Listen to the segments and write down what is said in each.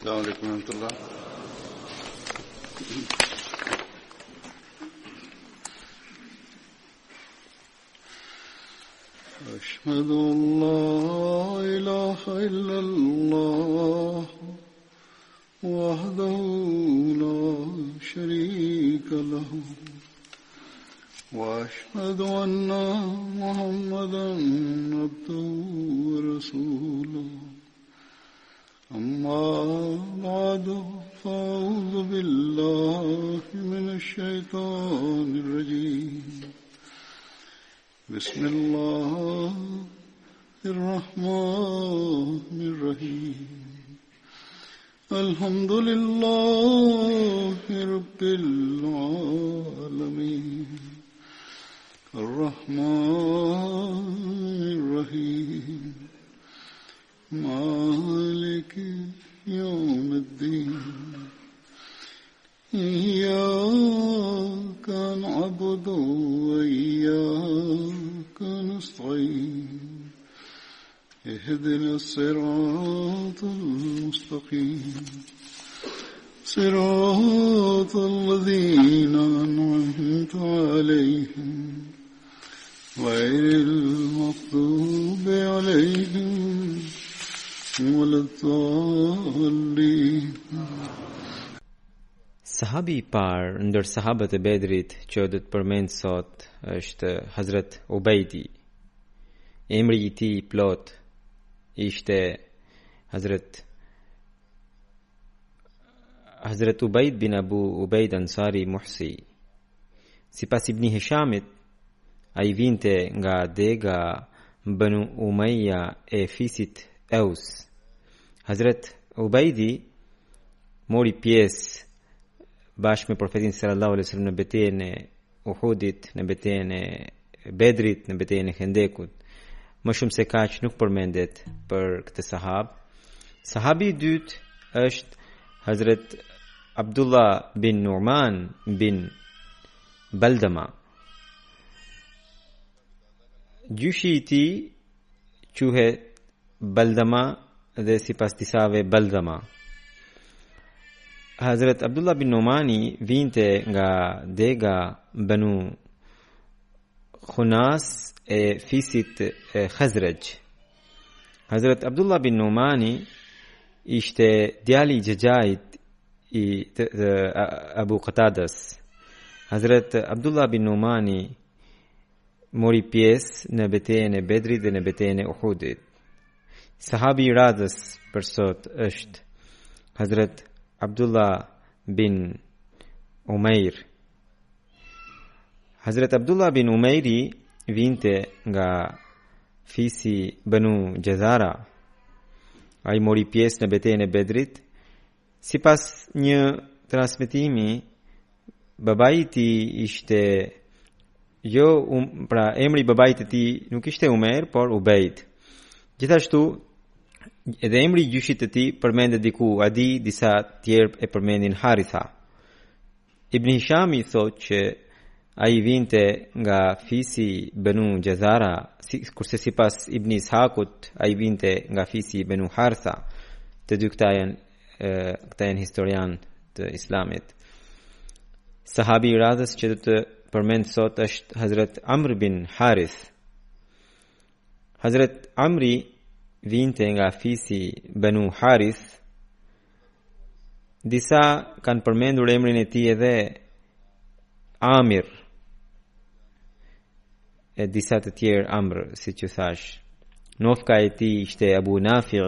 السلام عليكم ورحمة الله. أشهد أن لا إله إلا الله وحده لا شريك له وأشهد أن محمدا عبده ورسوله. أما بعد فأعوذ بالله من الشيطان الرجيم. بسم الله الرحمن الرحيم. الحمد لله رب العالمين الرحمن الرحيم مالك يوم الدين. إياك نعبد وإياك نستعين. اهدنا الصراط المستقيم صراط الذين أنعمت عليهم غير المغضوب عليهم ولا الضالين. Sahabi I parë ndër sahabët e Bedrit që do të përmend sot është Hazrat Ubejdi. Emri I tij I plot ishte Hazrat Ubaid bin Abu Ubaid Ansari Muhsi. Sipas Ibn Hishamit, ai vinte nga dega Banu Umayya e fisit Aus. Hazrat Ubaidi mori pjesë bashkë me profetin sallallahu alaihi wasallam në betejën e Uhudit, në betejën e Bedrit, në betejën e Khendekut. Më shumë se kaq nuk përmendet për këtë sahab. Sahabi I dytë është Hazrat Abdullah bin Nu'man bin Baldama. Gjyshi I tij quhet Baldama dhe sipas disave Baldama. Hazrat Abdullah bin Numani vinte nga dega Banu Khunas e fisit Khazraj. Hazrat Abdullah bin Numani ishte djali I xhaxhait I Abu Qatadas. Hazrat Abdullah bin Numani mori pjesë në betejën e Bedrit dhe në betejën e Uhudit. Sahabi I radhës për sot është Hazrat Abdullah bin Umair. Hazrat Abdullah bin Umairi vinte nga fisi Banu Jazara. Ai mori pjesë në betejën e Bedrit. Sipas një transmetimi, babai I tij ishte emri I babait të tij nuk ishte Umair, por Ubaid. Gjithashtu edhe emri I gjyshit të tij përmendet diku, Adi, disa tjerë e përmendin Haritha. Ibn Hishami thotë që ai vinte nga fisi Banu Jazara, kurse sipas Ibn Ishaqut ai vinte nga fisi Banu Haritha. Të dy këta janë historian të Islamit. Sahabi I radhës që do të përmend sot është Hazrat Amr bin Harith. Hazrat Amri vinte nga fisi Banu Harith. Disa kanë përmendur emrin e tij edhe Amir, e disa të tjerë Amr, siç u thash. Nofka e tij ishte Abu Nafi.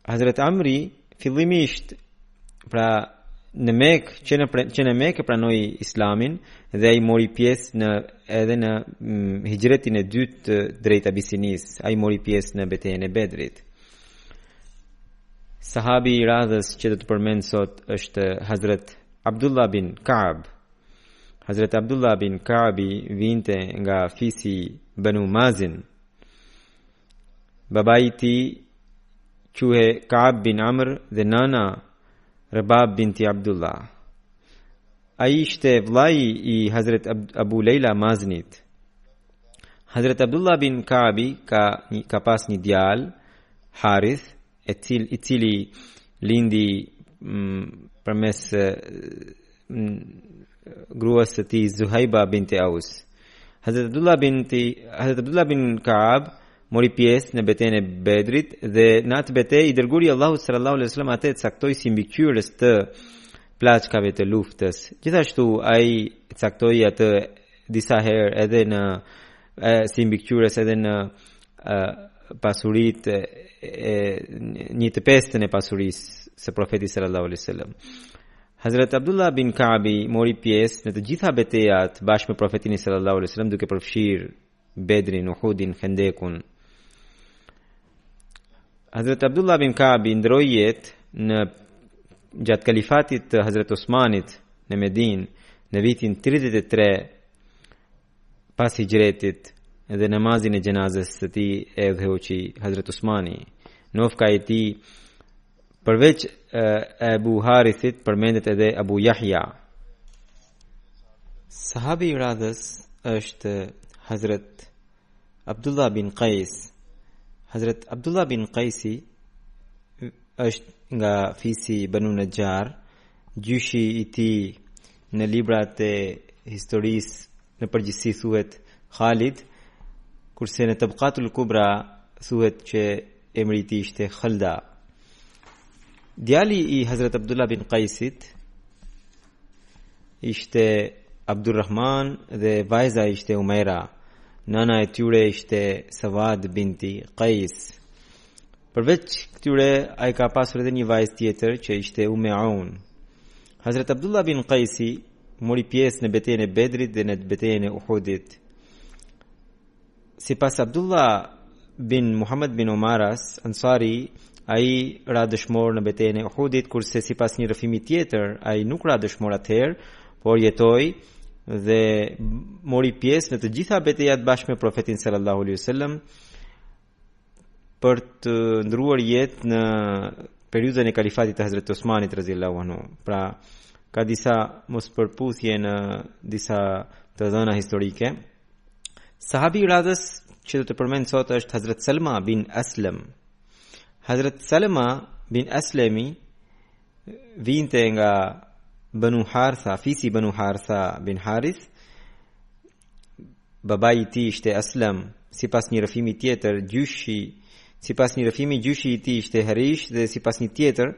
Hazrat Amri fillimisht pra në Mekë, që në Mekë pranoi Islamin dhe ai mori pjesë edhe në hijretin e dytë drejt Abisinis. Ai mori pjesë në betejën e Bedrit. Sahabi I radhës që do të përmend sot është Hazrat Abdullah bin Ka'b. Hazrat Abdullah bin Ka'bi vinte nga fisi Banu Mazin. Babai I tij quhej Ka'b bin Amr dhe nana Rabab binti Abdullah. Ai ishte vllai I Hazrat Abu Leila Maznit. Hazrat Abdullah bin Ka'bi ka pas një djalë, Harith, i cili lindi përmes gruas së tij Zuhaiba binti Aus. Hazrat Abdullah bin Ka'ab mori pjesë në betejën e Bedrit dhe në atë betejë i dërguari i Allahut sallallahu alaihi wasallam atë caktoi si mbikëqyrës të plaçkave të luftës. Gjithashtu ai caktoi atë disa herë edhe në si mbikëqyrës edhe në pasuritë një të pestën e pasurisë së profetit sallallahu alaihi wasallam. Hazrat Abdullah bin Ka'bi mori pjesë në të gjitha betejat bashkë me profetin sallallahu alaihi wasallam duke përfshirë Bedrin, Uhudin, Khandekun. Hazrat Abdullah bin Ka'bi ndroi jetë në gjatë kalifatit të Hazrat Osmanit në Medinë në vitin 33 pas hijretit dhe namazin e gjenazës së tij e udhëhoqi Hazrat Osmani. Nofka e tij përveç Abu Harithit përmendet edhe Abu Yahya. Sahabi i radhës është Hazrat Abdullah bin Qais. Hazrat Abdullah bin Qaisi është nga fisi Banu Najjar. Gjyshi i tij në librat e historisë në përgjithësi thuhet Khalid, kurse në Tabqatul Kubra thuhet që emri i tij ishte Khalda. Djali i Hazrat Abdullah bin Qaisit ishte Abdurrahman dhe vajza ishte Umaira. Nana e tyre ishte Sawad binti Qais. Përveç këtyre ai ka pasur edhe një vajzë tjetër që ishte Aun. Hazrat Abdullah bin Qaisi mori pjesë në betejën e Bedrit dhe në betejën e Uhudit. Sipas Abdullah bin Muhammad bin Umaras Ansari, ai ra dëshmor në betejën e Uhudit, kurse sipas një rrëfimi tjetër ai nuk ra dëshmor atëherë, por jetoi dhe mori pjesë në të gjitha betejat bashkë me profetin sallallahu alaihi wasallam për të ndruar jetë në periudhën e kalifatit të Hazrat Osmanit radhiyallahu anhu. Pra ka disa mospërputhje në disa të dhëna historike. Sahabi i radhës që do të përmend sot është Hazrat Salma bin Aslam. Hazrat Salma bin Aslami vinte nga Banu Hartha, fisi Banu Hartha bin Harith. Babai i tij ishte Aslam. Sipas një rrëfimi tjetër, gjyshi i tij ishte Harish dhe sipas një tjetër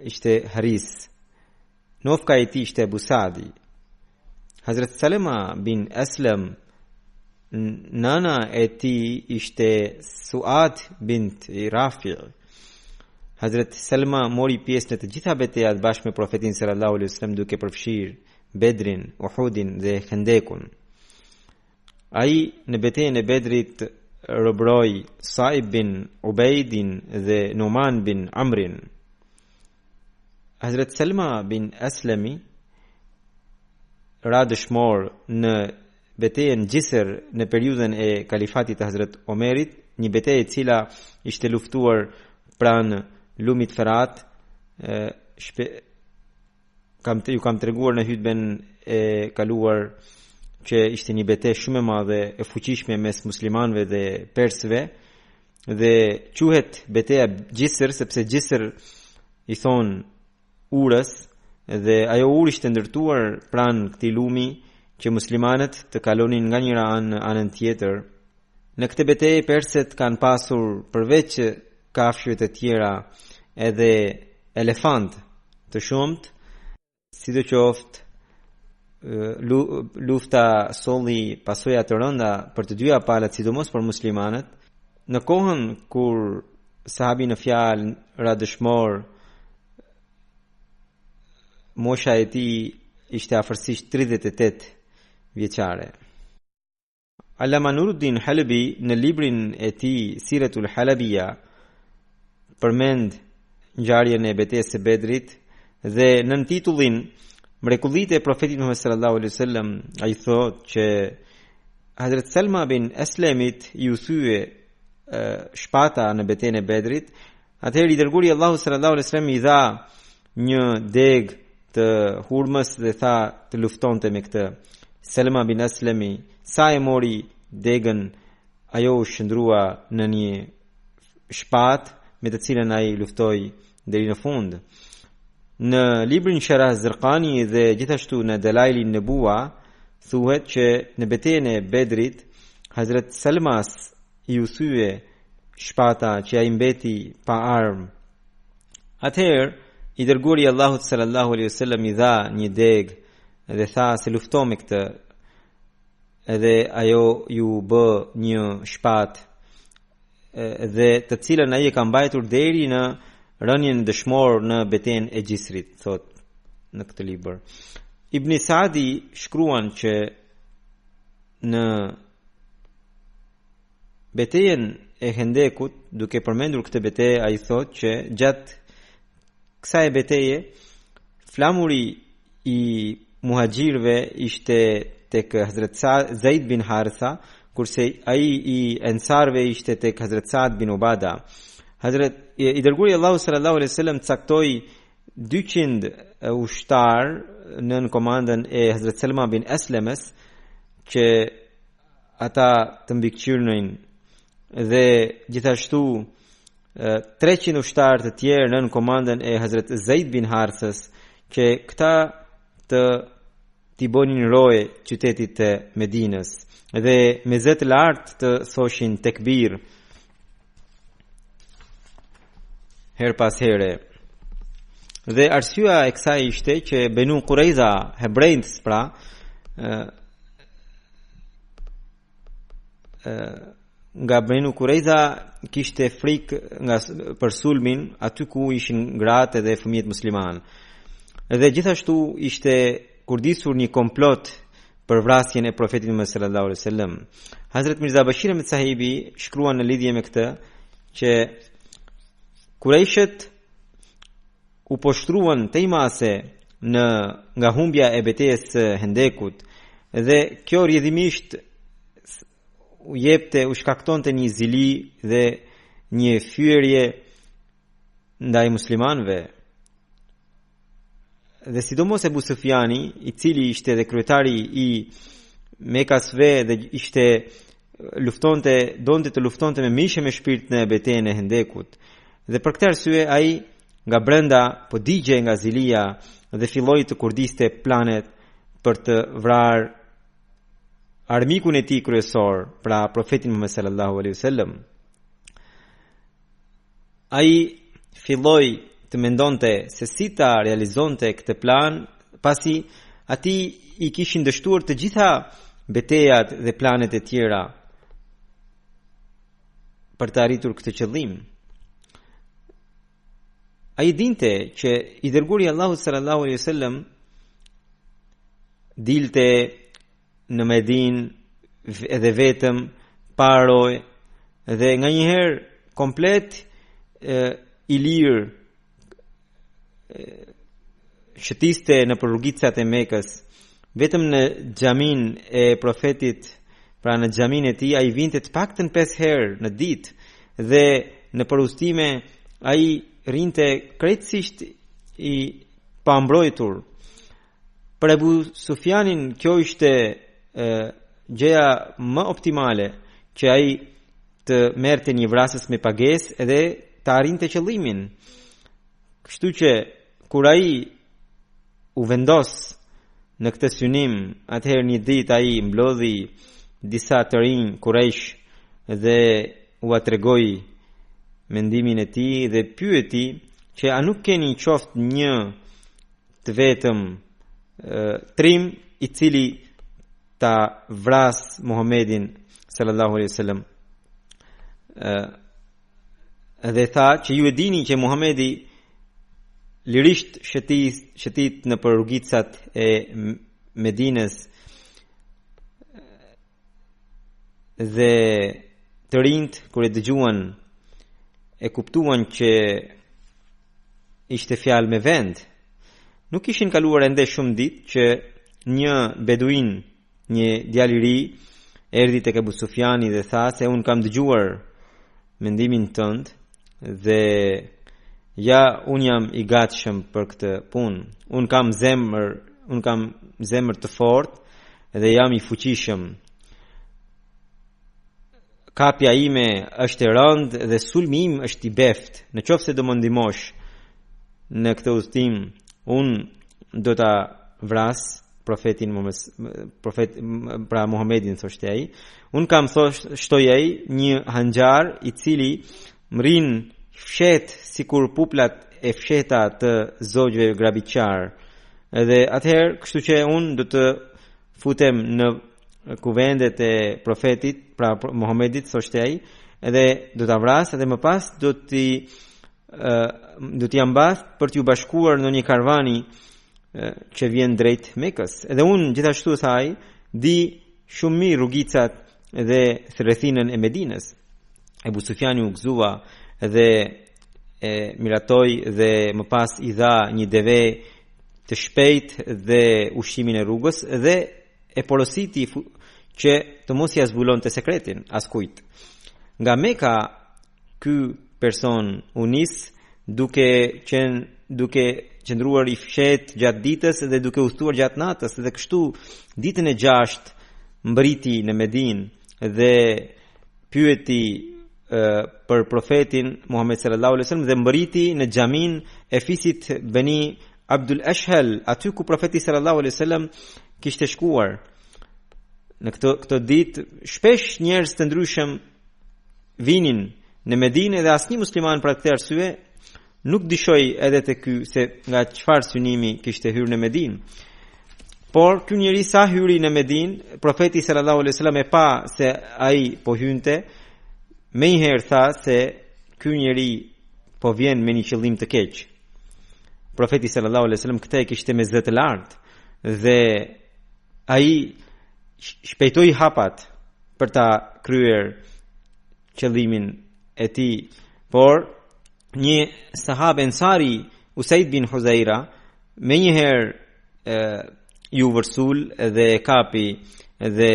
ishte Haris. Nofka i tij ishte Abu Sa'di. Hazrat Salma bin Aslam nana e tij ishte Suad bint Rafi'. Hazrat Salma mori pjesë në të gjitha betejat bashkë me profetin sallallahu alaihi wasallam duke përfshirë Bedrin, Uhudin dhe Khandekun. Ai në betejën e Bedrit robroi Sa'ib bin Ubaidin dhe Numan bin Amrin. Hazrat Salma bin Aslami ra dëshmor në betejën Gjisr në periudhën e kalifatit të Hazrat Omerit, një betejë e cila ishte luftuar pranë lumit Ferat. Ju kam treguar në hutben e kaluar që ishte një betejë shumë e madhe e fuqishme mes muslimanëve dhe persëve dhe quhet beteja Gjisr sepse Gjisr i thon urës dhe ajo urë ishte ndërtuar pranë këtij lumi që muslimanët të kalonin nga njëra anë në anën tjetër. Në këtë betejë persët kanë pasur përveç kafshëve të tjera edhe elefant të shumt, sidoqoftë lufta solli pasoja të rënda për të dyja palët, sidomos për muslimanët. Në kohën kur sahabi në fjalë ra dëshmor, mosha e tij ishte afërsisht 38 vjeçare. Allama Nuruddin Halabi në librin e tij Siratul Halabia përmend ngjarjen e betejës së Bedrit dhe nën titullin Mrekullitë e profetit Muhammed sallallahu alaihi wasallam ai thotë që Hazrat Salma bin Aslamit ju thye shpata në betejën e Bedrit. Atëherë i dërguari i Allahut sallallahu alaihi wasallam i dha një deg të hurmës dhe tha të luftonte me këtë. Salma bin Aslami sa e mori degën, ajo u shndrua në një shpatë me të cilën ai luftoi deri në fund. Në librin Sharh Zirqani dhe gjithashtu në Dalailin Nubuwa thuhet që në betejën e Bedrit Hazrat Salmas i u thye shpata që ai mbeti pa armë. Atëherë i dërguari i Allahut sallallahu alaihi wasallam i dha një deg dhe tha se lufto me këtë, edhe ajo ju bë një shpatë dhe të cilën ai e ka mbajtur deri në rënien dëshmor në betejën e Gjisrit, thot në këtë libër. Ibn Saadi shkruan që në betejën e Hendekut, duke përmendur këtë betejë, ai thot që gjatë kësaj beteje flamuri i muhaxhirëve ishte tek Hazrat Zaid bin Haritha, kurse ai i ensarve ishte tek Hazrat Saad bin Ubada. Hazrat i dërguari Allahu sallallahu alaihi wasallam caktoi 200 ushtar nën komandën e Hazrat Salma bin Aslamës që ata të mbikëqyrnin dhe gjithashtu 300 ushtar të tjerë nën komandën e Hazrat Zaid bin Harithës që këta t'i bonin roje qytetit të Medinës dhe me zë të lartë të thoshin tekbir her pas here. Dhe arsyeja e kësaj ishte që Banu Qurayza, hebrejt pra, nga Banu Qurayza kishte frikë nga për sulmin aty ku ishin gratë dhe fëmijët musliman. Dhe gjithashtu ishte kurdisur një komplot për vrasjen e profetit Muhammed sallallahu alaihi wasallam. Hazrat Mirza Bashir Ahmed Sahibi shkruan në lidhje me këtë që Kurejshët u poshtruan tej mase nga humbja e betejës së Hendekut dhe kjo rrjedhimisht u shkaktonte një zili dhe një fyerje ndaj muslimanëve. Dhe sidomos Ebu Sufjani, i cili ishte dhe kryetari i Mekasve dhe donte të luftonte me mishe me shpirt në betejën e Hendekut. Dhe për këtë arsye ai nga brenda po digje nga zilia dhe filloi të kurdiste planet për të vrarë armikun e tij kryesor, pra profetin Muhammed sallallahu alaihi wasallam. Ai filloi të mendonte se si ta realizonte këtë plan, pasi ati i kishin dështuar të gjitha betejat dhe planet e tjera për të arritur këtë qëllim. Ai dinte që i dërguari Allahu sallallahu alaihi wasallam dilte në Medinë edhe vetëm paroj dhe nganjëherë komplet i lirë shëtiste në rrugicat e Mekës, vetëm në xhamin e profetit, pra në xhamin e tij ai vinte të paktën 5 herë në ditë dhe në përustime ai rinte krejtësisht i pambrojtur. Për Ebu Sufjanin kjo ishte gjëja më optimale, që ai të merrte një vrasës me pagesë edhe të arrinte qëllimin. Kështu që kur ai u vendos në këtë synim, atëherë një ditë ai mblodhi disa të rinj Quraysh dhe u atregoi mendimin e tij dhe pyeti që a nuk keni qoftë një të vetëm trim i cili ta vras Muhammedin sallallahu alaihi wasallam. Dhe tha që ju e dini që Muhammedi lirisht shëtit në rrugicat e Medinës dhe të rinjt kur e dëgjuan e kuptuan që ishte fjalë me vend. Nuk ishin kaluar ende shumë ditë që një beduin, një djalë i ri, erdhi tek Ebu Sufjani dhe tha se un kam dëgjuar mendimin tënd dhe ja un jam i gatshëm për këtë punë. Un kam zemër të fortë dhe jam i fuqishëm. kapja ime është e rëndë dhe sulmi im është i beft. Në qoftë se do më ndihmosh në këtë udhtim, unë do ta vras profetin pra Muhamedit, thoshte ai. Unë kam shtoj ai një hanxar i cili mrin fshet sikur puplat e fsheta të zogjve grabitçar. Edhe atëherë, kështu që unë do të futem në kuvendet e profetit, pra Muhamedit, thoshte ai, edhe do ta vras edhe më pas do t'i ambath për t'ju bashkuar në një karvani që vjen drejt Mekës. Edhe unë gjithashtu thaj di shumë mirë rrugicat dhe threthinën e Medinës. Ebu Sufjani u gëzua dhe e miratoi dhe më pas i dha një deve të shpejt dhe ushqimin e rrugës dhe e porositi që të mos ia zbulonte sekretin askujt. Nga Meka ky person u nis duke qëndruar i fshet gjatë ditës dhe duke udhëtuar gjatë natës, dhe kështu ditën e 6 mbriti në Medinë dhe pyeti për profetin Muhammed sallallahu alaihi wasallam dhe mbriti në xhamin e fisit Bani Abdul Ashhal, aty ku profeti sallallahu alaihi wasallam kishte shkuar. Në këtë ditë shpesh njerëz të ndryshëm vinin në Medinë dhe asnjë musliman për këtë arsye nuk dishoi edhe te ky se nga çfarë synimi kishte hyrë në Medinë. Por ky njeri sa hyri në Medinë, profeti sallallahu alaihi wasallam e pa se ai po hynte, më një herë tha se ky njeri po vjen me një qëllim të keq. Profeti sallallahu alaihi wasallam këtë e kishte me zë të lartë dhe ai shpejtoi hapat për ta kryer qëllimin e tij. Por një sahabe ensari, Usaid bin Huzaira, me njëherë ju vërsul dhe kapi, dhe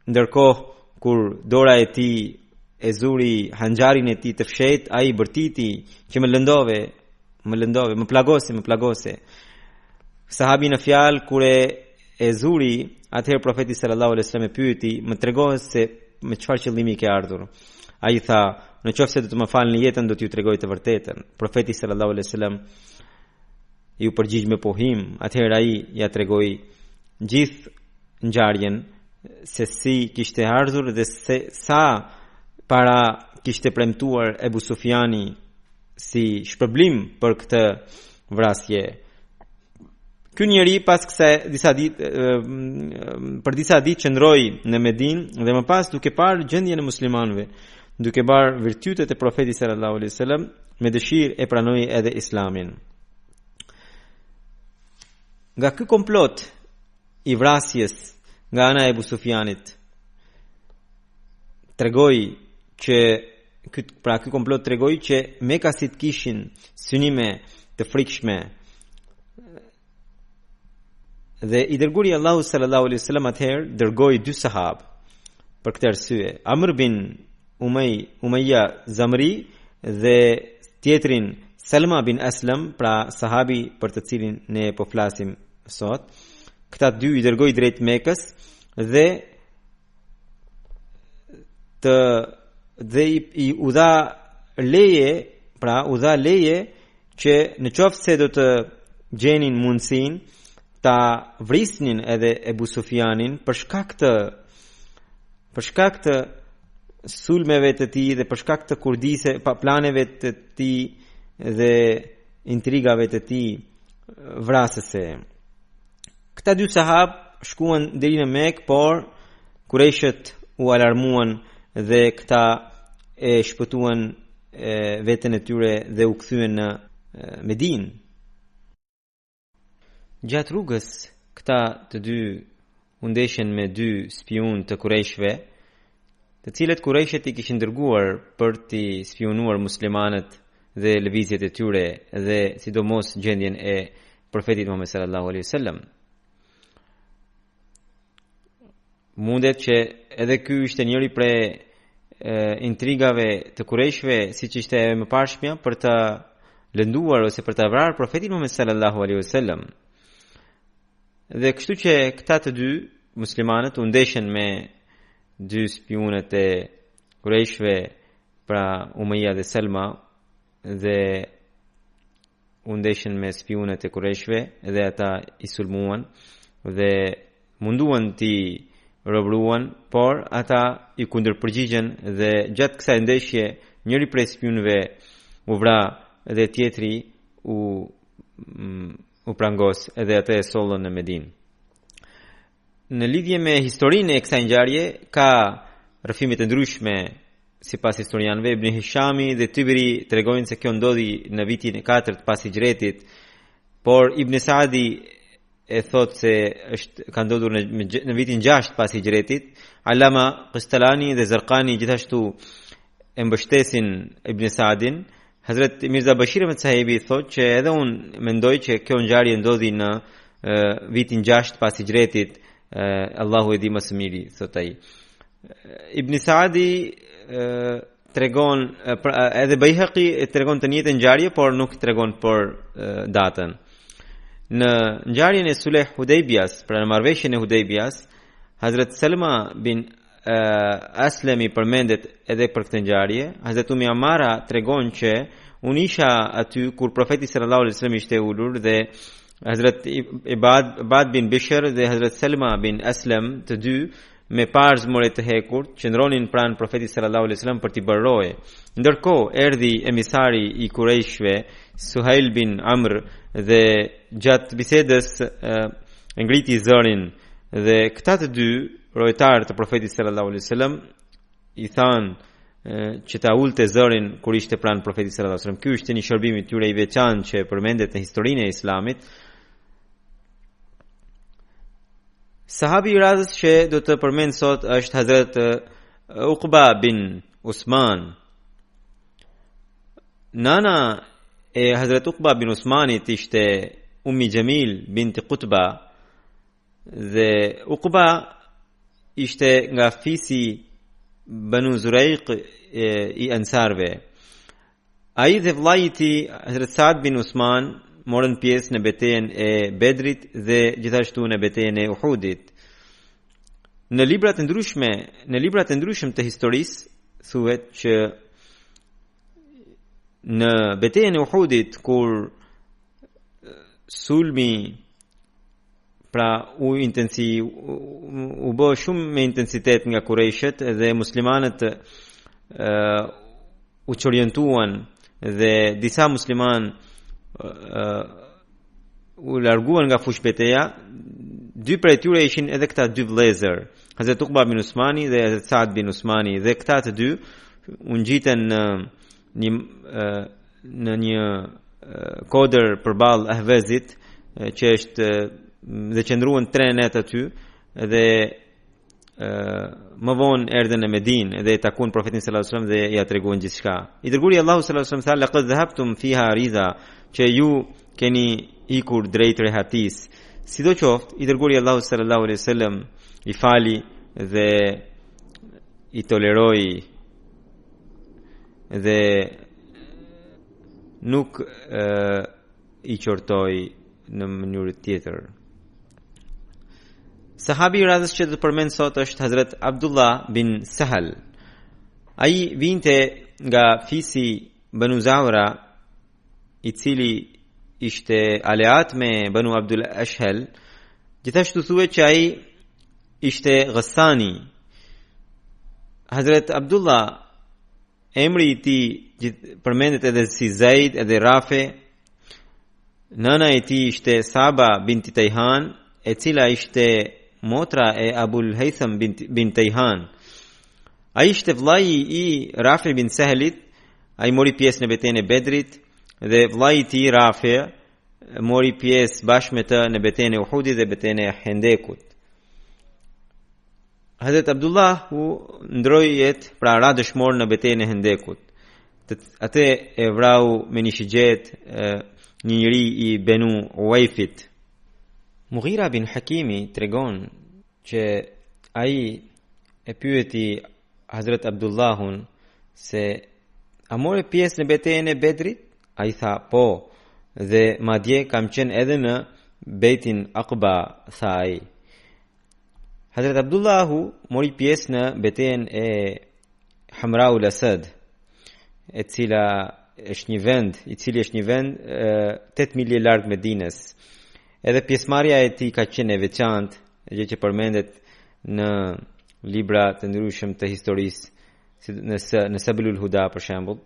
ndërkohë kur dora e ti e zuri hanxharin e ti të fshet, ai bërtiti që më lëndove, më plagose. Sahabi në fjalë kur e zuri, atëherë profeti sallallahu alaihi wasallam e pyeti, më tregohet se me çfarë qëllimi ke ardhur. Ai tha, në qoftë se do të më falni jetën, do t'ju tregoj të vërtetën. Profeti sallallahu alaihi wasallam ju përgjigj me pohim. Atëherë ai ja tregoi gjithë ngjarjen, se si kishte ardhur dhe se sa para kishte premtuar Ebu Sufjani si shpërblim për këtë vrasje. Ky njeri pas kësaj për disa ditë qëndroi në Medinë dhe më pas duke parë gjendjen e muslimanëve, duke parë virtytet e profetit sallallahu alaihi wasallam, me dëshirë e pranoi edhe Islamin. Nga ky komplot i vrasjes nga ana e Ebu Sufjanit tregoi që ky komplot tregoi që Mekasit kishin synime të frikshme. Dhe i dërguari Allahu sallallahu alaihi wasallam atëherë dërgoi 2 sahabë për këtë arsye, Amr bin Umayya Zamri dhe tjetrin Salma bin Aslam, pra sahabi për të cilin ne po flasim sot. Këta 2 i dërgoi drejt Mekës dhe i u dha leje që në qoftë se do të gjenin mundësin ta vrisnin edhe Ebu Sufjanin për shkak të sulmeve të tij dhe për shkak të kurdise planeve të tij dhe intrigave të tij vrasëse. Këta 2 sahabë shkuan deri në Mekë, por Kurejshët u alarmuan dhe këta e shpëtuan veten e tyre dhe u kthyen në Medinë. Gjatë rrugës, këta të 2 u ndeshen me 2 spion të Kurejshëve, të cilët Kurejshët i kishin dërguar për t'i spionuar muslimanët dhe lëvizjet e tyre dhe sidomos gjendjen e profetit Muhammed sallallahu alaihi wasallam. Mundet që edhe ky ishte njëri prej intrigave të Kurejshëve, siç ishte e mëparshmja, për të lënduar ose për të vrarë profetin Muhammed sallallahu alaihi wasallam. Dhe kështu që këta të 2 muslimanët u ndeshen me 2 spionët e Qurayshve pra Umayya dhe Selma dhe u ndeshën me spionët e Qurayshve dhe ata i sulmuan dhe munduan ti robruan, por ata i kundërpërgjigjen dhe gjatë kësaj ndeshje njëri prej spionëve u vra dhe tjetri u prangos edhe ata e sollën në Medinë. Në lidhje me historinë e kësaj ngjarje ka rrëfime të ndryshme sipas historianëve. Ibn Hishami dhe Tiberi tregojnë se kjo ndodhi në vitin e 4 pas Hijretit, por Ibn Saadi e thot se ka ndodhur në vitin 6 pas Hijretit. Alama Qistalani dhe Zarqani gjithashtu e mbështesin Ibn Saadin. Hazrat Mirza Bashir Ahmed Sahibi thot që edhe unë mendoj që kjo ngjarje ndodhi në vitin 6 pas Hijretit. Allahu e di më së miri, thot ai. Ibn Saadi tregon edhe Baihaqi tregon të njëjtën ngjarje, por nuk tregon për datën. Në ngjarjen e Sulh Hudaybias, pra në marrëveshjen e Hudaybias, Hazrat Salma bin Aslami përmendet edhe për këtë ngjarje. Hazrat Ummi Amara tregon që unë isha aty kur profeti sallallahu alaihi wasallam ishte ulur dhe Hazrat Ibad bin Bishr dhe Hazrat Salma bin Aslam të dy me parë zmore të hekur qëndronin pranë profetit sallallahu alaihi wasallam për t'i bërë roje. Ndërkohë erdhi emisari i Qurayshve Suhail bin Amr dhe gjatë bisedës ngriti zërin dhe këta të dy rojtarë të profetit sallallahu alaihi wasallam i thanë që ta ulte zërin kur ishte pranë profetit sallallahu alaihi wasallam. Ky është një shërbim i tyre i veçantë që përmendet në historinë e Islamit. Sahabi i radhës që do të përmend sot është Hazrat Uqba bin Usman. Nana e Hazrat Uqba bin Usmanit ishte Ummi Jamil binti Qutba dhe Uqba ishte nga fisi Banu Zuraiq i Ansarve. Ai dhe vllai i tij Hazrat Saad bin Usman morën pjesë në betejën e Bedrit dhe gjithashtu në betejën e Uhudit. Në librat e ndryshëm të historisë thuhet që në betejën e Uhudit kur sulmi pra u bë shumë me intensitet nga Qurayshët dhe muslimanët u çorientuan dhe disa musliman u larguan nga fushbeteja. Dy prej tyre ishin edhe këta dy vëllezër, Hazrat Uqba bin Usmani dhe Hazrat Saad bin Usmani, dhe këta të dy u ngjiten në një kodër përballë Ahvezit që është dhe qëndruan 3 net aty dhe më vonë erdhën në Medinë dhe takuan profetin sallallahu alaihi wasallam dhe ja treguan gjithçka. I dërguari Allahu sallallahu alaihi wasallam tha laqad dhahabtum fiha riza, që ju keni ikur drejt rehatis. Sidoqoftë, i dërguari Allahu sallallahu alaihi wasallam i fali dhe i toleroi dhe nuk i qortoi në mënyrë tjetër. Sahabi i radhës që të përmend sot është Hazrat Abdullah bin Sahal. Ai vinte nga fisi Banu Zawra, i cili ishte aleat me Banu Abdul Ashhal. Gjithashtu thuhet që ai ishte Ghassani. Hazrat Abdullah, emri i tij përmendet edhe si Zaid edhe Rafi. Nana e tij ishte Saba binti Tayhan, e cila ishte motra e Abul Haytham bin Tayhan. Ai ishte vllai i Rafi bin Sahlit. Ai mori pjesë në betejën e Bedrit dhe vllai i tij Rafi mori pjesë bashkë me të në betejën e Uhudit dhe betejën e Hendekut. Hazrat Abdullah u ndroi jetë pra ra dëshmor në betejën e Hendekut. Atë e vrau me një shigjet një njeri i Benu Uwayfit. Mughira bin Hakimi tregon që ai e pyeti Hazrat Abdullahun se a more pjesë në betejën e Bedrit? Ai tha po, dhe madje kam qenë edhe në Beitin Aqba, tha ai. Hazrat Abdullahu mori pjesë në betejën e Hamra ul Asad, e cila është një vend, i cili është një vend 8 milje larg Medinës. Edhe pjesëmarrja e tij ka qenë e veçantë, gjë që përmendet në libra të ndryshëm të historisë, si në Sabilul Huda për shembull.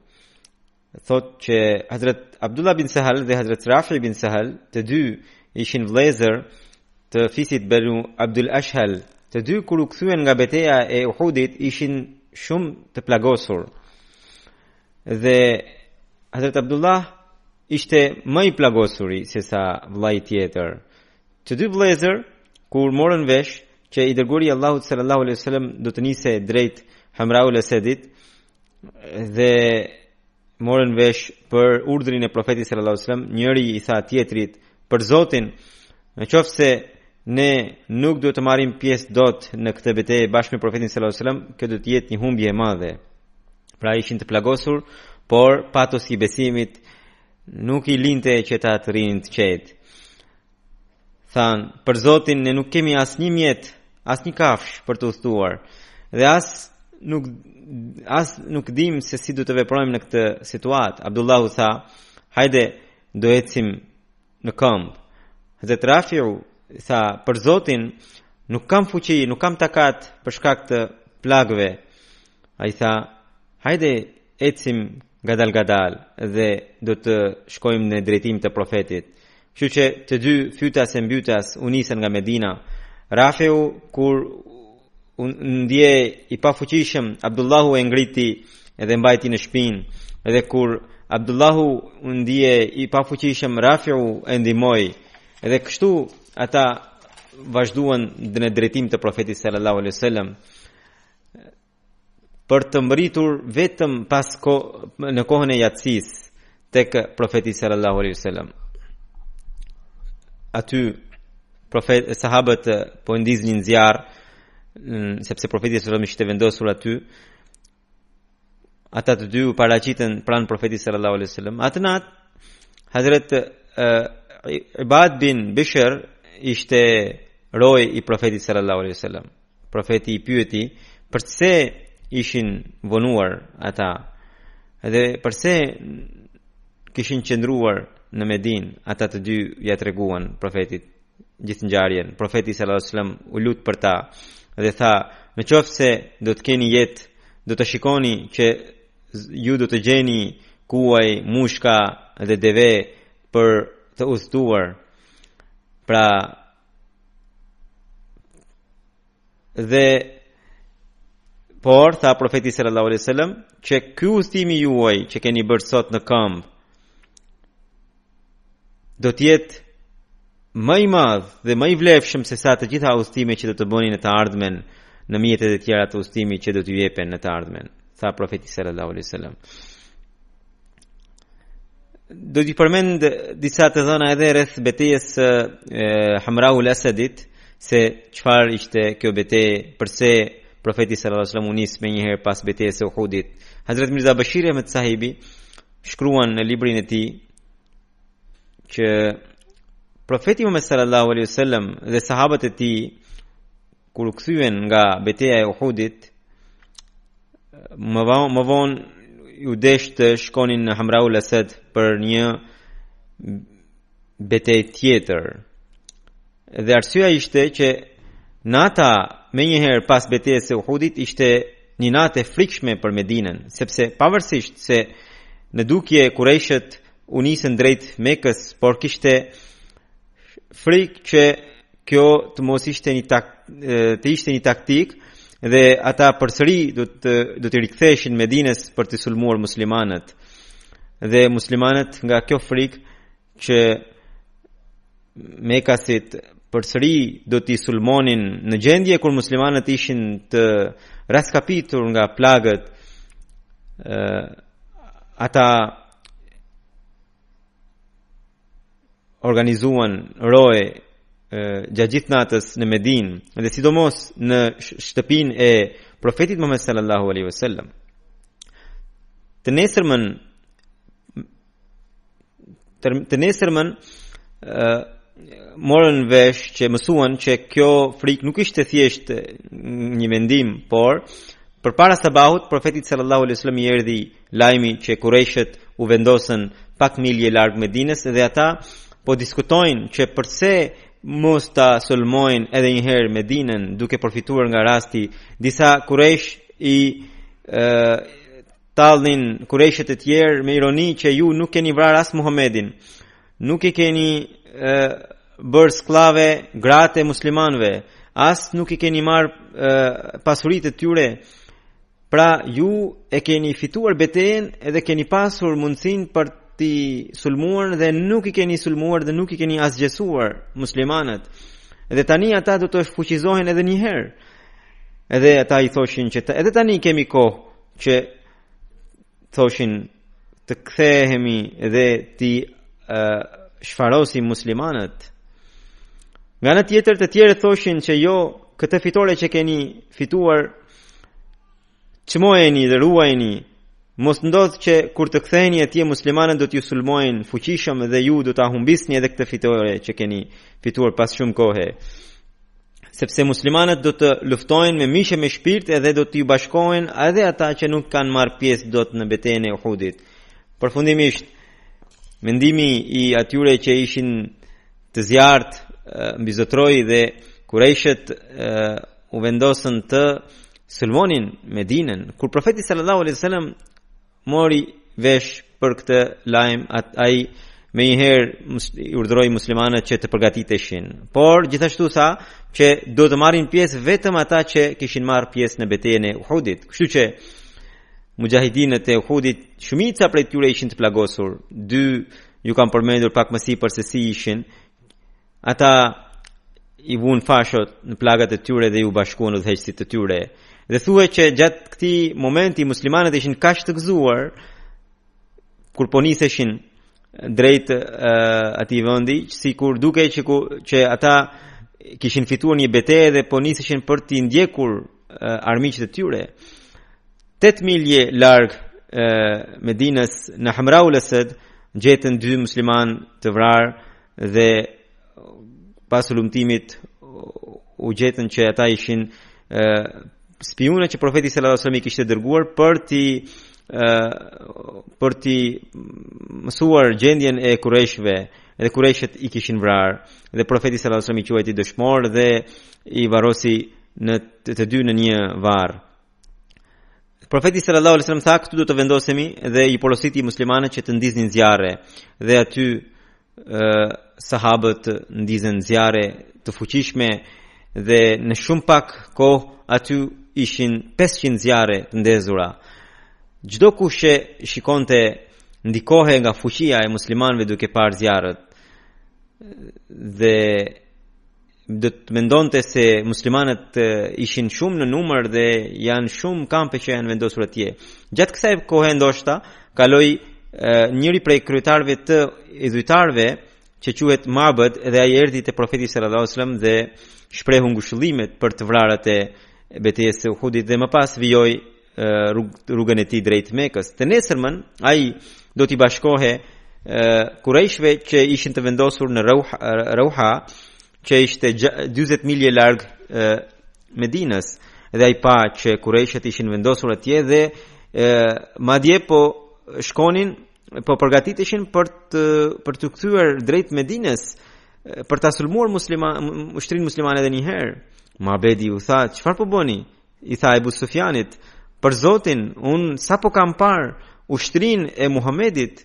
Thot që Hazrat Abdullah bin Sahal dhe Hazrat Rafi bin Sahal, të dy ishin vëllezër të fisit Banu Abdul Ashhal. Të dy kur u kthyen nga betejë e Uhudit ishin shumë të plagosur. Dhe Hazrat Abdullah ishte më i plagosuri se sa vllai tjetër. Të dy vëllezër kur morën vesh që i dërguari Allahut sallallahu alaihi wasallam do të nisej drejt Hamraul Asadit dhe morën vesh për urdhrin e profetit sallallahu alaihi wasallam, njëri i tha tjetrit: "Për Zotin, nëse ne nuk do të marrim pjesë dot në këtë betejë bashkë me profetin sallallahu alaihi wasallam, kjo do të jetë një humbje e madhe." Pra ishin të plagosur, por patosi i besimit nuk i linte që ta të rinë të qetë. Than: "Për Zotin, ne nuk kemi asnjë mjet, asnjë kafsh për të udhëtuar dhe as nuk dim se si do të veprojmë në këtë situatë." Abdullahu tha: "Hajde, do ecim në këmbë." Hazrat Rafiu tha: "Për Zotin, nuk kam fuqi, nuk kam takat për shkak të plagëve." Ai tha: "Hajde, ecim gadal dhe do të shkojmë në drejtim të profetit." Kështu që të dy fytas e mbytas u nisën nga Medina. Rafiu kur ndje i pafuqishëm, Abdullahu e ngriti edhe mbajti në shpinë, edhe kur Abdullahu ndje i pafuqishëm, Rafiu e ndihmoi. Edhe kështu ata vazhduan në drejtim të profetit sallallahu alaihi wasallam, për të mbërritur vetëm në kohën e yatsis tek profeti sallallahu alaihi wasallam. Aty sahabët po ndiznin zjarr, sepse profeti sallallahu alaihi wasallam ishte vendosur aty. Ata të dy u paraqiten pranë profetit sallallahu alaihi wasallam. Atë natë Hazrat Ibad bin Bishr ishte roj i profetit sallallahu alaihi wasallam. Profeti i pyeti përse ishin vonuar ata dhe përse kishin qëndruar në Medinë. Ata të dy ja treguan profetit gjithë ngjarjen. Profeti sallallahu alaihi wasallam u lut për ta dhe tha: "Nëse do të keni jetë, do të shikoni që ju do të gjeni kuaj, mushka dhe deve për të udhëtuar." Pra dhe por tha profeti sallallahu alaihi wasallam që ky udhëtimi juaj që keni bërë sot në këmbë do të jetë më i madh dhe më i vlefshëm se sa të gjitha udhëtimet që do të bëni në të ardhmen, në mjetet e tjera të udhëtimit që do t'ju jepen në të ardhmen, tha profeti sallallahu alaihi wasallam. Do t'i përmend disa të dhëna edhe rreth betejës Hamraul Asadit, se çfarë ishte kjo betejë, përse profeti sallallahu alaihi wasallam u nis më një herë pas betejës së Uhudit. Hazrat Mirza Bashir Ahmed Sahibi shkruan në librin e tij që profeti Muhammed sallallahu alaihi wasallam dhe sahabët e tij kur u kthyen nga betejë e Uhudit, më vonë u desh të shkonin në Hamraul Asad për një betejë tjetër. Dhe arsyeja ishte që nata me njëherë pas betejës së Uhudit ishte një natë e frikshme për Medinën, sepse pavarësisht se në dukje Kurejshët u nisën drejt Mekës, por kishte frikë që kjo të mos ishte një taktik dhe ata përsëri do të riktheheshin Medinës për të sulmuar muslimanët. Dhe muslimanët nga kjo frikë që Mekasit përsëri do t'i sulmonin në gjendje kur muslimanët ishin të raskapitur nga plagët, ata organizuan roje gjatë gjithë natës në Medinë dhe sidomos në shtëpinë e profetit Muhammed sallallahu alaihi wasallam. Të nesërmën morën vesh që mësuan që kjo frikë nuk ishte thjesht një vendim, por Përpara sabahut, profeti sallallahu alaihi wasallam i erdhi lajmi që Qurayshët u vendosën pak milje larg Medinës dhe ata po diskutojnë që pse mos ta sulmojnë edhe një herë Medinën duke përfituar nga rasti. Disa Quraysh i tallnin Qurayshët e tjerë me ironi që ju nuk keni vrarë as Muhamedin, nuk i keni bërë sklave gratë e muslimanëve, as nuk i keni marrë pasuritë e tyre. Pra ju e keni fituar betejën edhe keni pasur mundësinë për t'i sulmuar dhe nuk i keni sulmuar dhe nuk i keni asgjësuar muslimanët. Edhe tani ata do të shfuqizohen edhe një herë. Edhe ata i thoshin që edhe tani kemi kohë që thoshin të kthehemi dhe t'i shfarosim muslimanët. Nga ana tjetër të tjerë thoshin që jo, këtë fitore që keni fituar çmojeni dhe ruajeni, mos ndodh që kur të ktheheni atje muslimanët do t'ju sulmojnë fuqishëm dhe ju do ta humbisni edhe këtë fitore që keni fituar pas shumë kohe. Sepse muslimanët do të luftojnë me mishe me shpirt edhe do t'ju bashkohen edhe ata që nuk kanë marrë pjesë dot në betejën e Uhudit. Përfundimisht, mendimi i atyre që ishin të zjarrt mbi zotroi dhe Qurayshët u vendosën të sulmonin Medinën. Kur profeti sallallahu alaihi wasallam mori vesh për këtë lajm, ai me një herë urdhëroi muslimanët që të përgatiteshin. Por gjithashtu tha që do të marrin pjesë vetëm ata që kishin marrë pjesë në betejën e Uhudit. Kështu që mujahidinët e Uhudit, shumica prej tyre ishin të plagosur. Dy ju kam përmendur pak më sipër se si ishin. Ata i vuan fashot në plagat e tyre dhe ju bashkuan udhëheqësit të tyre. Dhe thuhet që gjatë këtij momenti muslimanët ishin kaq të gëzuar kur po niseshin drejt atij vendi, sikur dukej që ata kishin fituar një betejë dhe po niseshin për të ndjekur armiqtë e tyre. 8 milje larg Medinës, në Hamraul Asad, gjetën 2 musliman të vrarë dhe pas lumtimit u gjetën që ata ishin spiuna që profeti sallallahu alajhi wasallam i kishte dërguar për ti mësuar gjendjen e Qurayshëve, dhe Qurayshët i kishin vrarë dhe profeti sallallahu alajhi wasallam i quajti dëshmor dhe i varrosi në të dy në një varr. Profeti sallallahu alajhi wasallam tha, këtu do të vendosemi dhe i porositi muslimanët që të ndiznin zjarre dhe aty sahabët ndizën zjarre të fuqishme dhe në shumë pak kohë aty ishin 500 zjarre të ndezura. Çdo kush që shikonte ndikohej nga fuqia e muslimanëve duke parë zjarret dhe do të mendonte se muslimanët ishin shumë në numër dhe janë shumë kampe që janë vendosur atje. Gjatë kësaj kohe ndoshta kaloi njëri prej kryetarëve të idhujtarëve që quhet Mabed dhe ai erdhi te profeti sallallahu alajhi wasallam dhe shprehu ngushëllimet për të vrarët e betejës së Uhudit dhe më pas vijoi rrugën e tij drejt Mekës. Të nesërmën ai do t'i bashkohe Qurayshëve që ishin të vendosur në Rauha, që ishte 40 milje larg Medinës, dhe ai pa që Qurayshët ishin vendosur atje dhe madje po shkonin, po përgatiteshin për të kthyer drejt Medinës për ta sulmuar ushtrinë muslimane edhe një herë. Mabedi u tha, çfarë po bëni? I tha Ebu Sufjanit, për Zotin, unë sapo kam parë ushtrinë e Muhamedit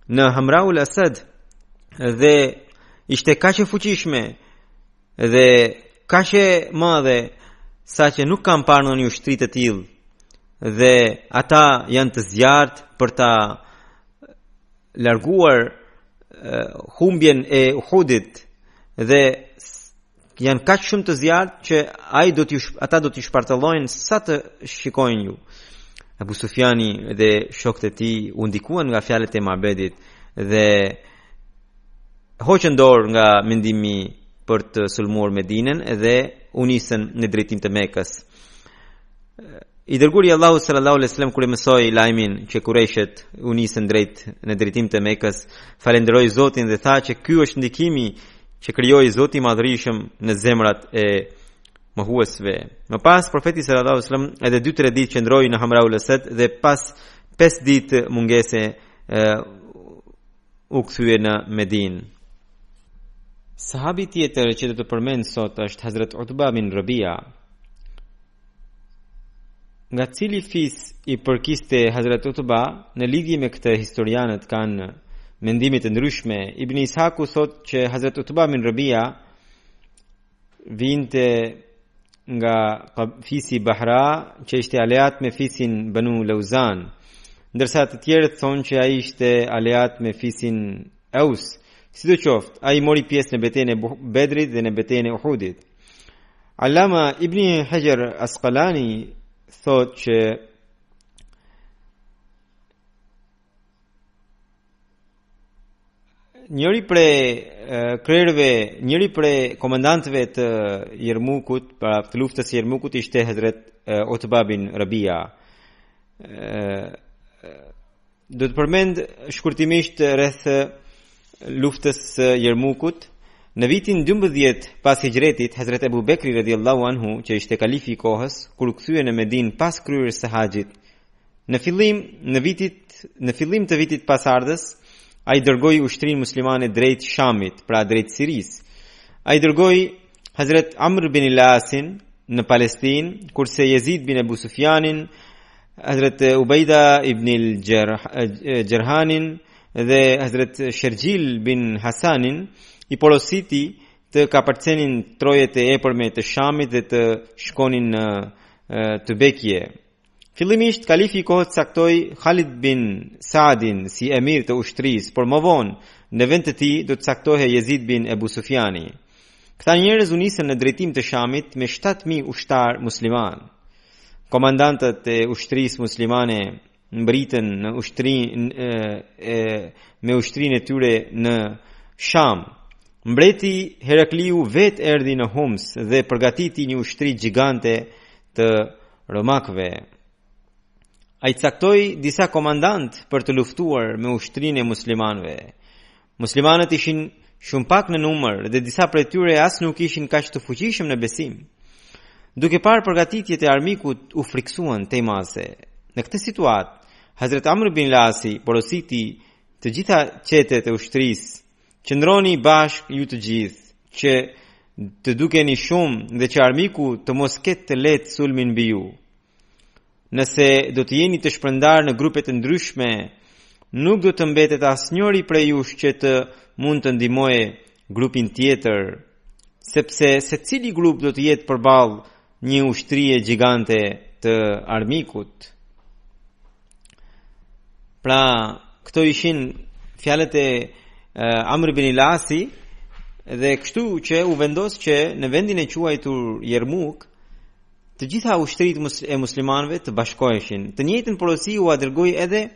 në Hamraul Asad dhe ishte kaq e fuqishme dhe kaq e madhe sa që nuk kam parë ndonjë ushtri të tillë dhe ata janë të zjarrt për ta larguar humbjen e Uhudit dhe janë kaq shumë të zjarrt që ata do t'i shpartallojnë sa të shikojnë ju. Abu Sufjani dhe shokët e tij u ndikuan nga fjalët e Mabedit dhe hoqën dorë nga mendimi për të sulmuar Medinën dhe u nisën në drejtim të Mekës. I dërguari Allahu sallallahu alaihi wasallam kur e mësoi lajmin që Qurayshët u nisën në drejtim të Mekës, falenderoi Zotin dhe tha që ky është ndikimi që krijoi Zoti i Madhërisëm në zemrat e mohuesve. Më pas profeti sallallahu alaihi wasallam edhe 2-3 ditë qëndroi në Hamraul Asad dhe pas 5 ditë mungese u kthye në Medinë. Sahabi tjetër që do të përmend sot është Hazrat Utba bin Rabia, nga cili fis i përkiste Hazrat Utba. Në lidhje me këtë historianët kanë mendime të ndryshme. Ibn Ishaku thot që Hazrat Utba bin Rabia vinte nga fisi Bahra, që ishte aleat me fisin Banu Lauzan, ndërsa të tjerët thonë që ai ishte aleat me fisin Aus. Sidoqoftë, ai mori pjesë në betejën e Bedrit dhe në betejën e Uhudit. Allama Ibn Hajar Asqalani thot që njëri prej komandantëve të Jermukut, para të luftës së Jermukut, ishte Hazrat Utba bin Rabia. Do të përmend shkurtimisht rreth luftës së Jermukut. Në vitin 12 pas hijretit, Hazrat Abu Bekri radhiyallahu anhu, që ishte kalifi i kohës, kur u kthye në Medinë pas kryerjes së haxhit, në fillim të vitit pasardhës, ai dërgoi ushtrinë muslimane drejt Shamit, pra drejt Sirisë. Ai dërgoi Hazrat Amr bin al-Asin në Palestinë, kurse Yazid bin Abu Sufjanin, Hazrat Ubaida ibn al-Jarhanin dhe Hazrat Sherjil bin Hasanin i porositi të kapërcenin trojet e epërme të Shamit dhe të shkonin në Tubekje. Fillimisht kalifi i kohës caktoi Khalid bin Saadin si emir të ushtrisë, por më vonë në vend të tij do të caktohej Yazid bin Abu Sufjani. Këta njerëz u nisën në drejtim të Shamit me 7.000 ushtar musliman. Komandantët e ushtrisë muslimane mbritën në me ushtrinë e tyre në Sham. Mbreti Herakliu vet erdhi në Homs dhe përgatiti një ushtri gjigante të romakëve. Ai caktoi disa komandant për të luftuar me ushtrinë e muslimanëve. Muslimanët ishin shumë pak në numër dhe disa prej tyre as nuk ishin kaq të fuqishëm në besim. Duke parë përgatitjet e armikut, u friksuan tejmase. Në këtë situatë, Hazrat Amr bin Lasi porositi të gjitha qetet e ushtrisë: qëndroni bashk ju të gjithë, që të dukeni shumë dhe që armiku të mos ketë të lehtë sulmin mbi ju. Nëse do të jeni të shpërndar në grupe të ndryshme, nuk do të mbetet asnjëri prej jush që të mund të ndihmojë grupin tjetër, sepse secili grup do të jetë përballë një ushtrie gjigante të armikut. Pra, këto ishin fjalët e Amr bin Lasi, dhe kështu që u vendos që në vendin e quajtur Jermuk, të gjitha ushtrit e muslimanëve të bashkoheshin. Të njëjtën porosi u dërgoi edhe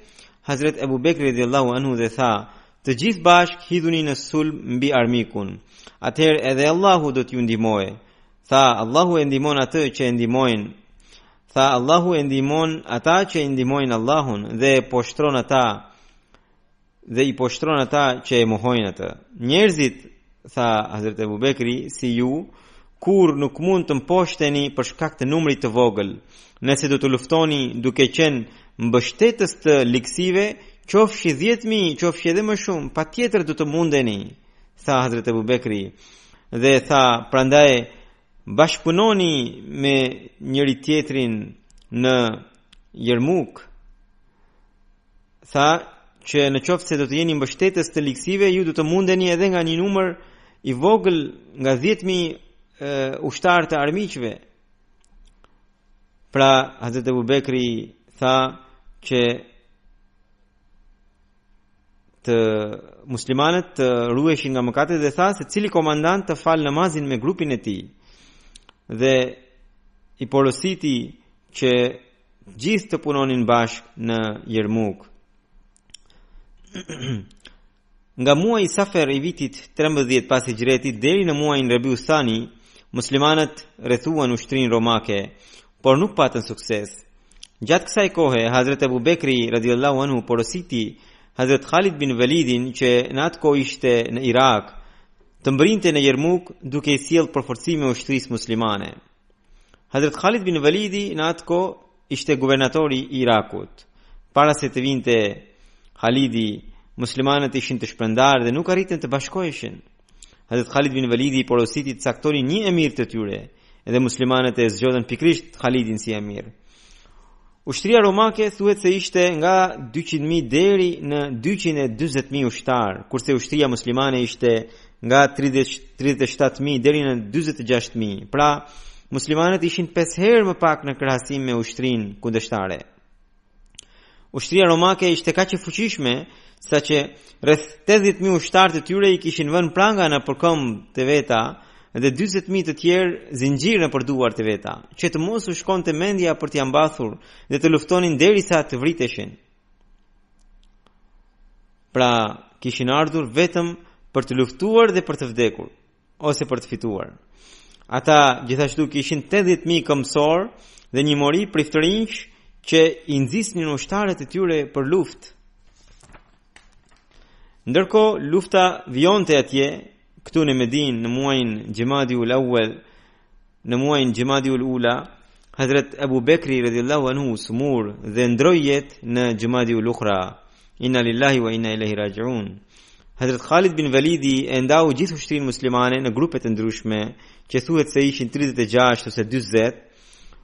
Hazrat Abu Bekri radhiyallahu anhu dhe tha: të gjithë bashk hidhuni në sulm mbi armikun. Atëherë edhe Allahu do t'ju ndihmojë. Tha: Allahu e ndihmon atë që e ndihmojnë. Tha: Allahu e ndihmon ata që e ndihmojnë Allahun dhe i poshtron ata që e mohojnë atë. Njerëzit, tha Hazrat Abu Bekri, si ju, kur nuk mund të mposhteni për shkak të numrit të vogël. Nëse do të luftoni duke qenë mbështetës të liksive, qofshi 10.000, qofshi edhe më shumë, patjetër do të mundeni, tha Hazrat Abu Bekri. Dhe tha: prandaj bashkëpunoni me njëri tjetrin në Jermuk. Tha që në qoftë se do të jeni mbështetës të liksive, ju do të mundeni edhe nga një numër i vogël, nga 10.000 ushtar të armiqve. Pra Hazrat Abu Bekri tha që të muslimanët të ruheshin nga mëkatet dhe tha se cili komandant të falë namazin me grupin e tij, dhe i porositi që gjithë të punonin bashk në Jermuk. Nga muaji Safer i vitit 13 pas hijretit deri në muajin Rabiu Thani, muslimanët rrethuan ushtrinë romake, por nuk patën sukses. Gjatë kësaj kohe, Hazrat Abu Bekri radhiyallahu anhu porositi Hazrat Khalid bin Walidin, që në atë kohë ishte në Irak, të mbrinte në Jermuk duke i sjellë përforcime ushtrisë muslimane. Hazrat Khalid bin Walidi në atë kohë ishte guvernatori i Irakut. Para se të vinte Khalidi, muslimanët ishin të shpërndarë dhe nuk arritën të bashkoheshin. Hazrat Khalid bin Walidi porositi të caktoni një emir të tyre, edhe muslimanët e zgjodhen pikrisht Khalidin si emir. Ushtria romake thuhet se ishte nga 200.000 deri në 240.000 ushtar, kurse ushtria muslimane ishte nga 37.000 deri në 46.000. Pra, muslimanët ishin 5 herë më pak në krahasim me ushtrinë kundërshtare. Ushtria romake ishte kaq e fuqishme saqë rreth 80.000 ushtarë të tyre i kishin vënë pranga në përkëmbë të veta dhe 40.000 të tjerë zinxhir në përduar të veta, që të mos u shkonte mendja për t'i mbathur dhe të luftonin derisa të vriteshin. Pra, kishin ardhur vetëm për të luftuar dhe për të vdekur, ose për të fituar. Ata gjithashtu kishin 80.000 këmbësor dhe një mori priftërinj që i nxisnin ushtarët e tyre për luftë. Ndërkohë lufta vijonte atje këtu në Medinë në muajin Jumadiul Awwal, në muajin Jumadiul Ula, Hazrat Abu Bekri radhiyallahu anhu sumur dhe ndroi jetë në Jumadiul Ukhra. Inna lillahi wa inna ilaihi raji'un. Hazrat Khalid bin Walidi e ndau gjithë ushtrinë muslimane në grupe të ndryshme, që thuhet se ishin 36 ose 40,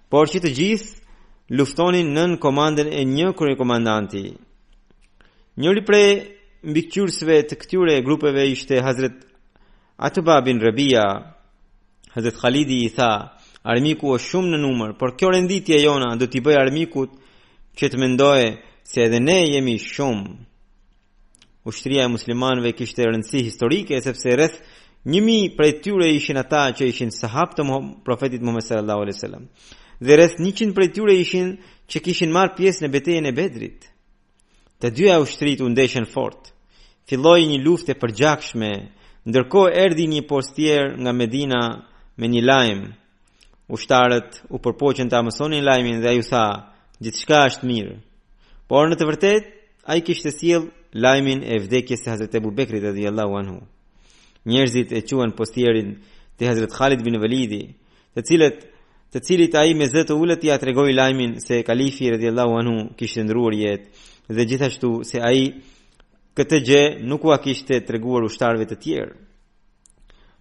por që të gjithë luftonin nën komandën e një kryekomandanti. Njëri prej mbikëqyrësve të këtyre grupeve ishte Hazrat Atba bin Rabia. Hazrat Khalidi i tha: armiku është shumë në numër, por kjo renditje jona do t'i bëj armikut që të mendoje se edhe ne jemi shumë. Ushtria e muslimanëve kishte rëndësi historike sepse rreth 1.000 prej tyre ishin ata që ishin sahabë të profetit Muhammed sallallahu alaihi wasallam. Dhe rreth 100 prej tyre ishin që kishin marrë pjesë në betejën e Bedrit. Të dyja ushtrit u ndeshën fort. Filloi një luftë e përgjakshme, ndërkohë erdhi një postier nga Medina me një lajm. Ushtarët u përpoqën ta mësonin lajmin dhe ai u tha: gjithçka është mirë. Por në të vërtetë ai kishte sjell lajmin e vdekjes së Hazrat Abu Bekrit radhiyallahu anhu. Njerëzit e quan postierin te Hazrat Khalid bin Walidi, të cilit ai me zë të ulët ia tregoi lajmin se kalifi radhiyallahu anhu kishte ndruar jetë dhe gjithashtu se ai këtë gjë nuk ua kishte treguar ushtarëve të tjerë.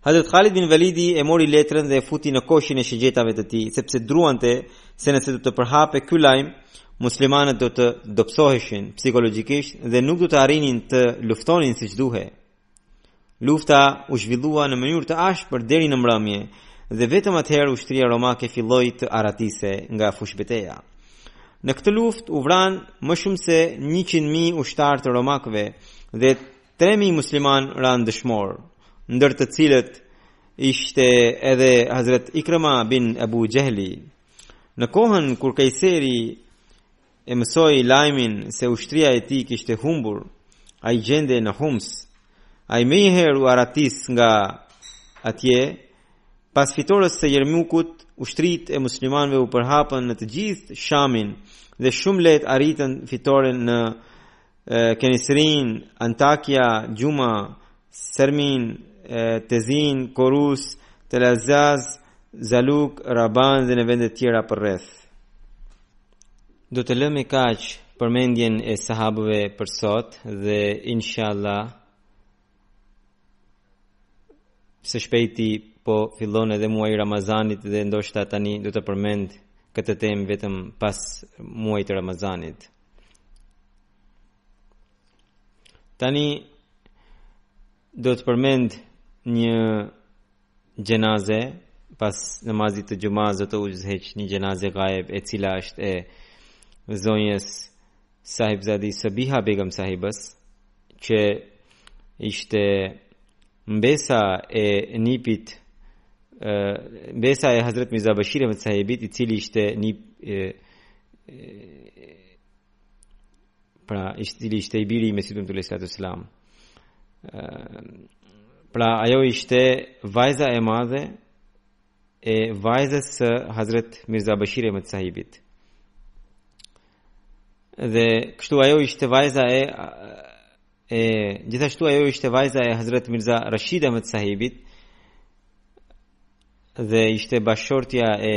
Hazrat Khalid bin Walidi e mori letrën dhe e futi në koshin e shigjetave të tij, sepse druante se nëse do të përhape ky lajm, muslimanët do të dobësoheshin psikologjikisht dhe nuk do të arrinin të luftonin siç duhej. Lufta u zhvillua në mënyrë të ashpër deri në mbrëmje dhe vetëm atëherë ushtria romake filloi të arratise nga fushbeteja. Në këtë luftë u vran më shumë se 100.000 ushtarë të romakëve dhe 3.000 musliman ranë dëshmor, ndër të cilët ishte edhe Hazrat Ikrama bin Abu Jahli. Në kohën kur Kajseri e mësoi lajmin se ushtria e tij kishte humbur, ai gjende në Homs. Ai më herë u arratis nga atje. Pas fitores së Jermukut, ushtritë e muslimanëve u përhapën në të gjithë Shamin dhe shumë lehtë arritën fitoren në Kenisrin, Antakya, Gjuma, Sermin, Tezin, Korus, Tel Azaz, Zaluk, Raban dhe në vende tjera përreth. Do të lëmë kaq përmendjen e sahabëve për sot dhe inshallah së shpejti po fillon edhe muaji Ramazanit dhe ndoshta tani do të përmend këtë temë vetëm pas muajit të Ramazanit. Tani do të përmend një gjenaze pas namazit të gjumaz do të uzheq një gjenaze gaib e cila është e zonjës Sahibzadi Sabiha Begum sahibës, që ishte mbesa e nipit, mbesa e Hazrat Mirza Bashir Ahmed sahibit, i cili ishte ishte i biri i Mesihut Alayhi Salatu Wassalam. Pra ajo ishte vajza e madhe e vajzës së Hazrat Mirza Bashir Ahmed sahibit. Dhe kështu ajo ishte vajza gjithashtu ajo ishte vajza e Hazrat Mirza Rashid Ahmed sahibit dhe ishte bashortja e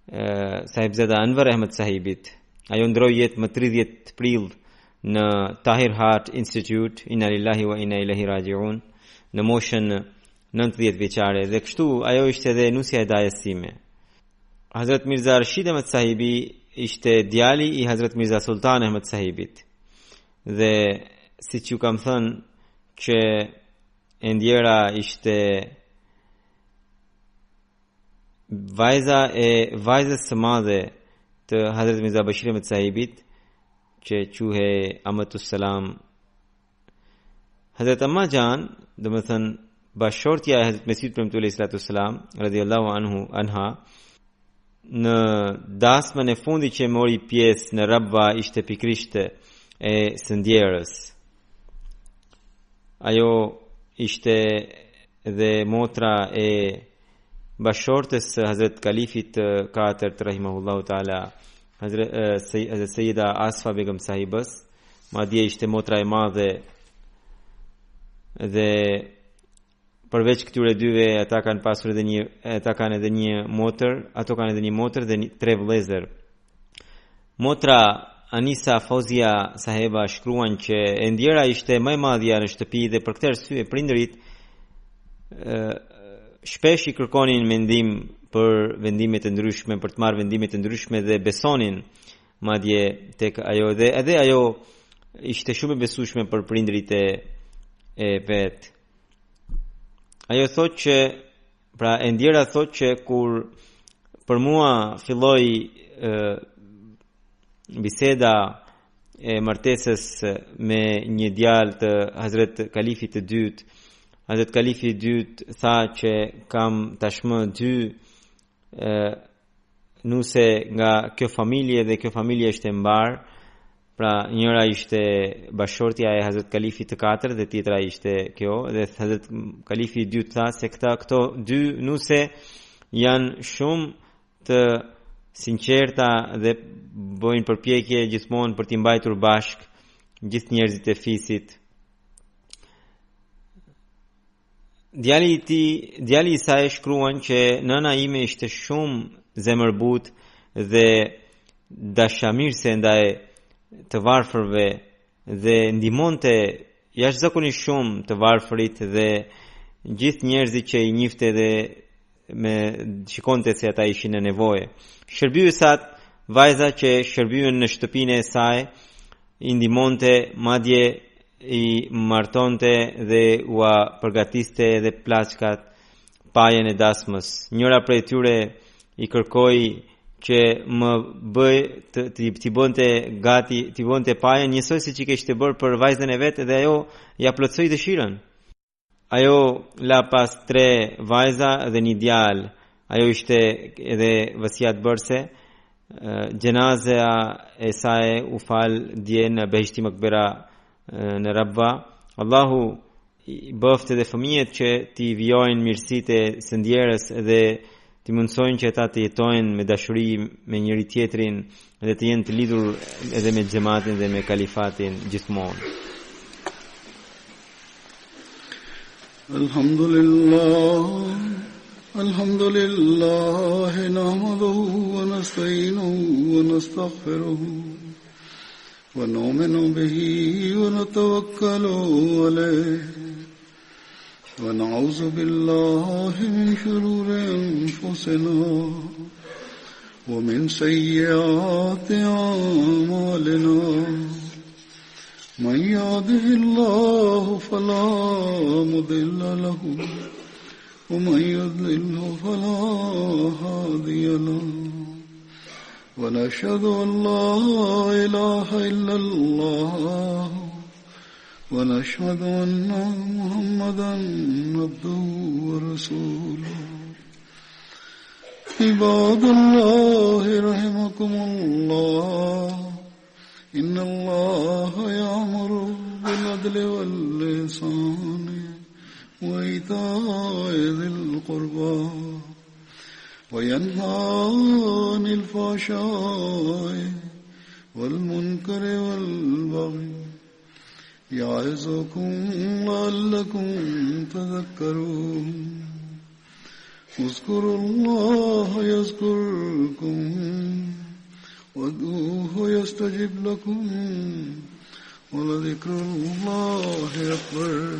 sahibzada Anwar Ahmad sahibit. Ajo ndrojet më 30 prill në Tahir Heart Institute, inna lillahi wa inna ilahi rajiun, në moshën 90 vjeçare, dhe kështu ajo ishte edhe nusja e dajes time. Hazrat Mirza Rashid Ahmad sahibi ishte djali i Hazrat Mirza Sultan Ahmad sahibit. Dhe si që kam thënë që e ndjera ishte vajzës së madhe të Hazrat Mirza Bashir Ahmad sahibit, që quhe Amatus Salam. Hazrat Amma Jan, dhe më thënë bashortja e Hazrat Mesih Premtullah Islatu Salam, radiallahu anha, në dasmën e fundi që mori pjesë në Rabba ishte pikrisht e së ndjerës. Ajo ishte dhe motra e bashortës Hazrat Kalifit katërt rahimahullahu taala, Hazrat Sayyida Asfa Begum sahibës, madje ishte motra e madhe, dhe përveç këtyre dyve ata kanë pasur edhe një motër dhe 3 vëllezër. Motra Anisa Fauzia Saheba shkruan që e ndjera ishte më e madhja në shtëpi dhe për këtë arsye prindërit shpesh i kërkonin mendim për vendime të ndryshme, për të marrë vendime të ndryshme dhe besonin madje tek ajo, dhe edhe ajo ishte shumë e besueshme për prindërit e vet. Ajo thot që, pra e ndjera thot që kur për mua filloi biseda e martesës me një djalë të Hazret Kalifit të dytë, Hazret Kalifi i dytë tha që kam tashmë 2 nuse nga kjo familje dhe kjo familje është e mbar. Pra njëra ishte bashortja e Hazret Kalifit të 4 dhe tjetra ishte kjo, dhe Hazret Kalifi i dytë tha se këto 2 nuse janë shumë të sinqerta dhe bojnë përpjekje gjithmonë për t'i mbajtur bashk gjithë njerëzit e fisit. Djali i saj shkruan që nëna ime ishte shumë zemërbut dhe dashamirëse ndaj të varfërve dhe ndihmonte jashtëzakonisht shumë të varfërit dhe gjithë njerëzit që i njifte dhe me shikonte se ata ishin në nevojë. Shërbyesat, vajza që shërbyen në shtëpinë e saj, i ndihmonte, madje i martonte dhe ua përgatiste dhe plaçkat pajën e dasmës. Njëra prej tyre i kërkoi që më bëj t'i bënte gati, t'i bënte pajën njësoj si që kishte bërë për vajzën e vetë, dhe ajo ja plotësoi dëshirën. Ajo la pas 3 vajza dhe 1 djalë. Ajo ishte edhe vasiat bërse. Gjenazea e saj u fal dje në Behishti Makbera në Rabba. Allahu i bëfte dhe fëmijët që t'i vjojnë mirësitë e së ndjerës dhe t'i mundsojnë që ata të jetojnë me dashuri me njëri tjetrin dhe të jenë të lidhur edhe me xhamatin dhe me kalifatin gjithmonë. Alhamdulillah nahmaduhu wa nasta'inuhu wa nastaghfiruhu wa nu'minu bihi wa natawakkalu alayhi ونعوذ بالله من شرور أنفسنا ومن سيئات أعمالنا من يهده الله فلا مضل له ومن يضلل فلا هادي له ونشهد أن لا إله إلا الله ونشهد أن محمدا عبده ورسوله عباد الله رحمكم الله إن الله يأمر بالعدل والإحسان وإيتاء ذي القربى وينهى عن الفحشاء والمنكر والبغي يعظكم لعلكم تذكرون اذكروا الله يذكركم وادعوه يستجب لكم ولذكر الله أكبر